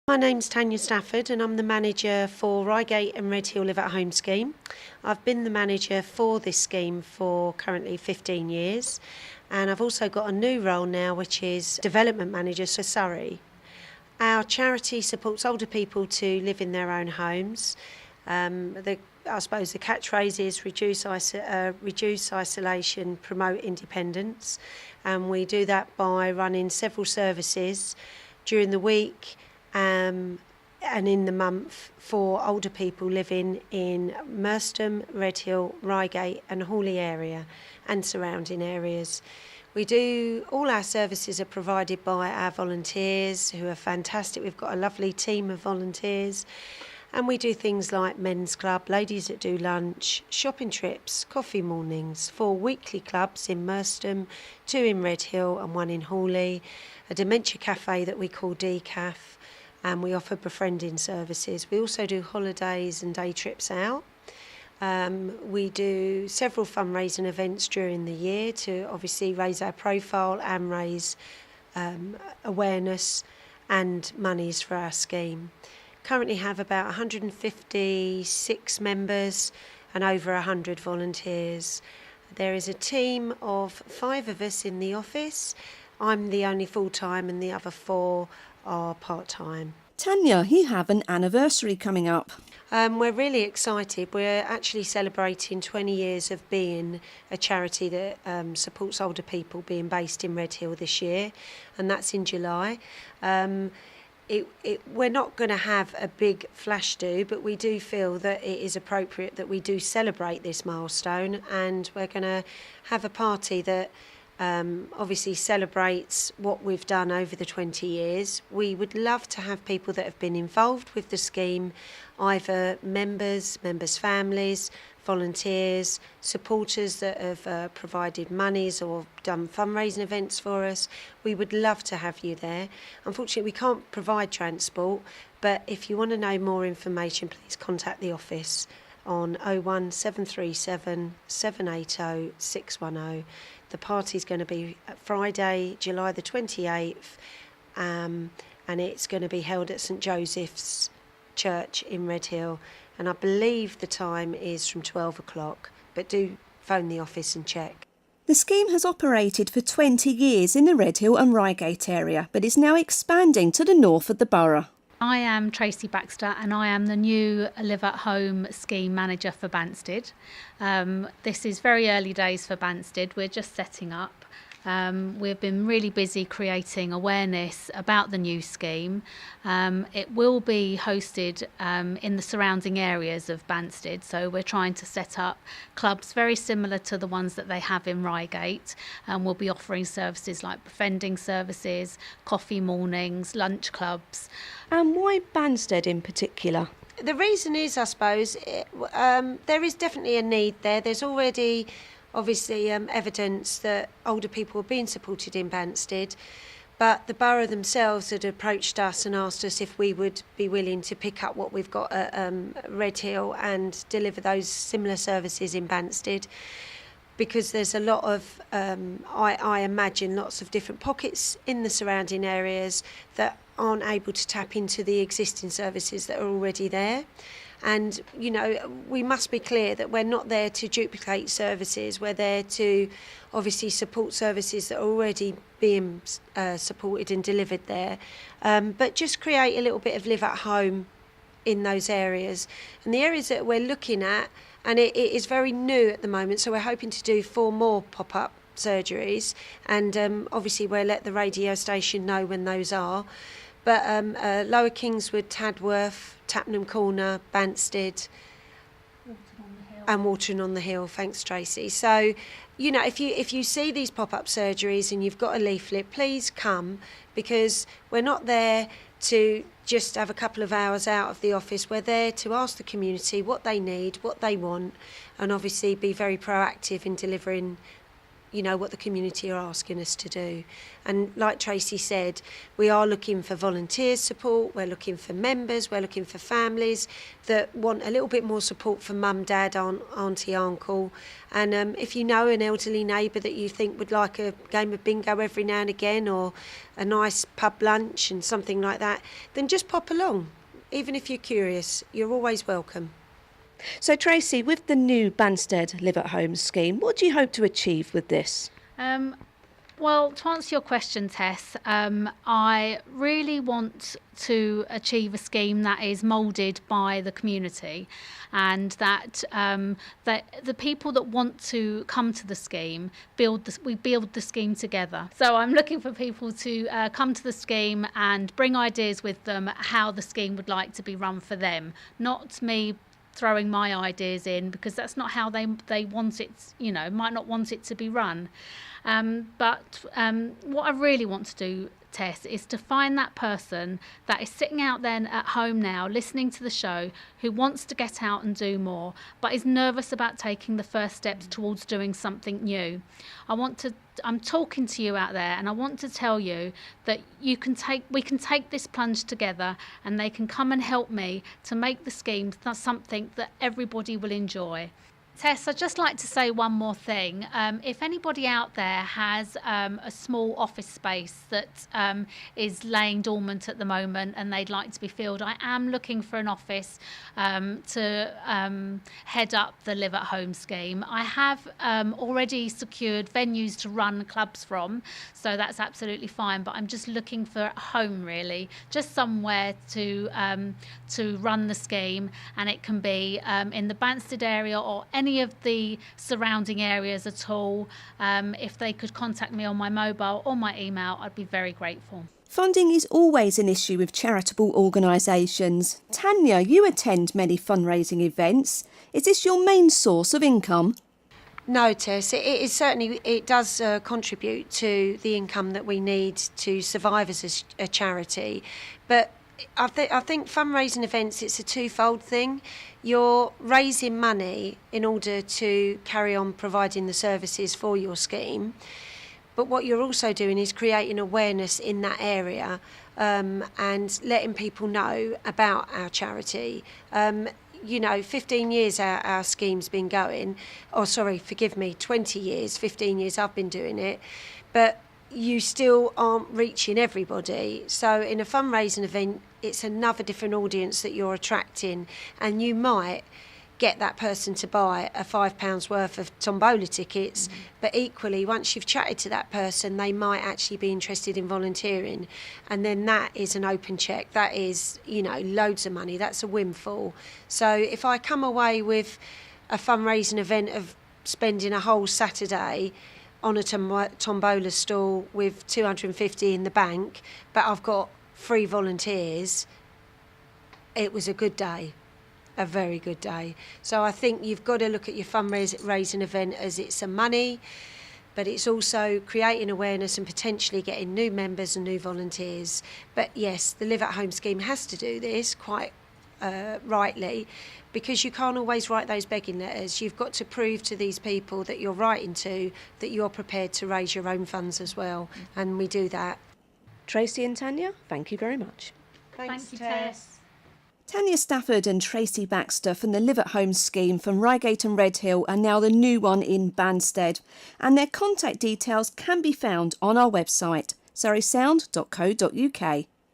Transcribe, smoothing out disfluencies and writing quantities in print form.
My name's Tanya Stafford and I'm the manager for Reigate and Redhill LiveAtHome scheme. I've been the manager for this scheme for currently 15 years, and I've also got a new role now, which is development manager for Surrey. Our charity supports older people to live in their own homes. I suppose the catchphrase is reduce isolation, promote independence, and we do that by running several services during the week and in the month for older people living in Merstham, Redhill, Reigate and Hawley area and surrounding areas. All our services are provided by our volunteers who are fantastic. We've got a lovely team of volunteers, and we do things like men's club, ladies that do lunch, shopping trips, coffee mornings, 4 weekly clubs in Merstham, 2 in Redhill and 1 in Hawley, a dementia cafe that we call Decaf, and we offer befriending services. We also do holidays and day trips out. We do several fundraising events during the year to obviously raise our profile and raise awareness and monies for our scheme. Currently have about 156 members and over 100 volunteers. There is a team of 5 of us in the office. I'm the only full-time and the other 4 are part-time. Tanya, you have an anniversary coming up. We're really excited. We're actually celebrating 20 years of being a charity that supports older people, being based in Redhill this year, and that's in July. We're not going to have a big flash do, but we do feel that it is appropriate that we do celebrate this milestone, and we're going to have a party that obviously celebrates what we've done over the 20 years. We would love to have people that have been involved with the scheme, either members, families, volunteers, supporters that have provided monies or done fundraising events for us. We would love to have you there. Unfortunately, we can't provide transport, but if you want to know more information, please contact the office on 01737 780 610. The party's going to be Friday, July the 28th, and it's going to be held at St Joseph's Church in Redhill, and I believe the time is from 12 o'clock, but do phone the office and check. The scheme has operated for 20 years in the Redhill and Reigate area, but is now expanding to the north of the borough. I am Tracy Baxter and I am the new LiveAtHome scheme manager for Banstead. This is very early days for Banstead. We're just setting up. We've been really busy creating awareness about the new scheme. It will be hosted in the surrounding areas of Banstead, so we're trying to set up clubs very similar to the ones that they have in Reigate, and we'll be offering services like befriending services, coffee mornings, lunch clubs. And why Banstead in particular? The reason is, I suppose, there is definitely a need there. There's already obviously evidence that older people are being supported in Banstead, but the borough themselves had approached us and asked us if we would be willing to pick up what we've got at Redhill and deliver those similar services in Banstead, because there's a lot of, I imagine, lots of different pockets in the surrounding areas that aren't able to tap into the existing services that are already there. And, you know, we must be clear that we're not there to duplicate services. We're there to obviously support services that are already being supported and delivered there. But just create a little bit of live at home in those areas. And the areas that we're looking at, and it is very new at the moment, so we're hoping to do 4 more pop-up surgeries. And obviously we'll let the radio station know when those are. But Lower Kingswood, Tadworth, Tapnam Corner, Banstead, and Walton on the Hill. Thanks, Tracy. So, you know, if you see these pop-up surgeries and you've got a leaflet, please come, because we're not there to just have a couple of hours out of the office. We're there to ask the community what they need, what they want, and obviously be very proactive in delivering what the community are asking us to do. And like Tracy said, we are looking for volunteer support, we're looking for members, we're looking for families that want a little bit more support from mum, dad, aunt, auntie, uncle. And if you know an elderly neighbour that you think would like a game of bingo every now and again, or a nice pub lunch and something like that, then just pop along. Even if you're curious, you're always welcome. So Tracy, with the new Banstead Live at Home scheme, what do you hope to achieve with this? Well, to answer your question, Tess, I really want to achieve a scheme that is moulded by the community, and that the people that want to come to the scheme we build the scheme together. So I'm looking for people to come to the scheme and bring ideas with them how the scheme would like to be run for them, not me throwing my ideas in, because that's not how they want it, might not want it to be run. But what I really want to do, Tess, is to find that person that is sitting out there at home now listening to the show, who wants to get out and do more but is nervous about taking the first steps towards doing something new. I'm talking to you out there, and I want to tell you that we can take this plunge together, and they can come and help me to make the scheme something that everybody will enjoy. Tess, I'd just like to say one more thing. If anybody out there has a small office space that is laying dormant at the moment and they'd like to be filled, I am looking for an office to head up the Live at Home scheme. I have already secured venues to run clubs from, so that's absolutely fine, but I'm just looking for a home, really, just somewhere to run the scheme, and it can be in the Banstead area or any of the surrounding areas at all. If they could contact me on my mobile or my email, I'd be very grateful. Funding is always an issue with charitable organisations. Tanya, you attend many fundraising events. Is this your main source of income? No, Tess, it does contribute to the income that we need to survive as a charity. But I think fundraising events, it's a twofold thing. You're raising money in order to carry on providing the services for your scheme, but what you're also doing is creating awareness in that area and letting people know about our charity. 15 years our scheme's been going, 20 years, 15 years I've been doing it, but you still aren't reaching everybody. So in a fundraising event, it's another different audience that you're attracting, and you might get that person to buy a £5 worth of tombola tickets, but equally, once you've chatted to that person, they might actually be interested in volunteering, and then that is an open cheque. That is, loads of money. That's a windfall. So if I come away with a fundraising event of spending a whole Saturday on a tombola stall with 250 in the bank, but I've got 3 volunteers, it was a good day, a very good day. So I think you've got to look at your fundraising event as it's a money, but it's also creating awareness and potentially getting new members and new volunteers. But yes, the Live at Home scheme has to do this quite rightly, because you can't always write those begging letters. You've got to prove to these people that you're writing to that you're prepared to raise your own funds as well, and we do that. Tracy and Tanya, thank you very much. Thanks, Thank you, Tess. Tanya Stafford and Tracy Baxter from the Live at Home scheme from Reigate and Redhill are now the new one in Banstead, and their contact details can be found on our website, surreysound.co.uk.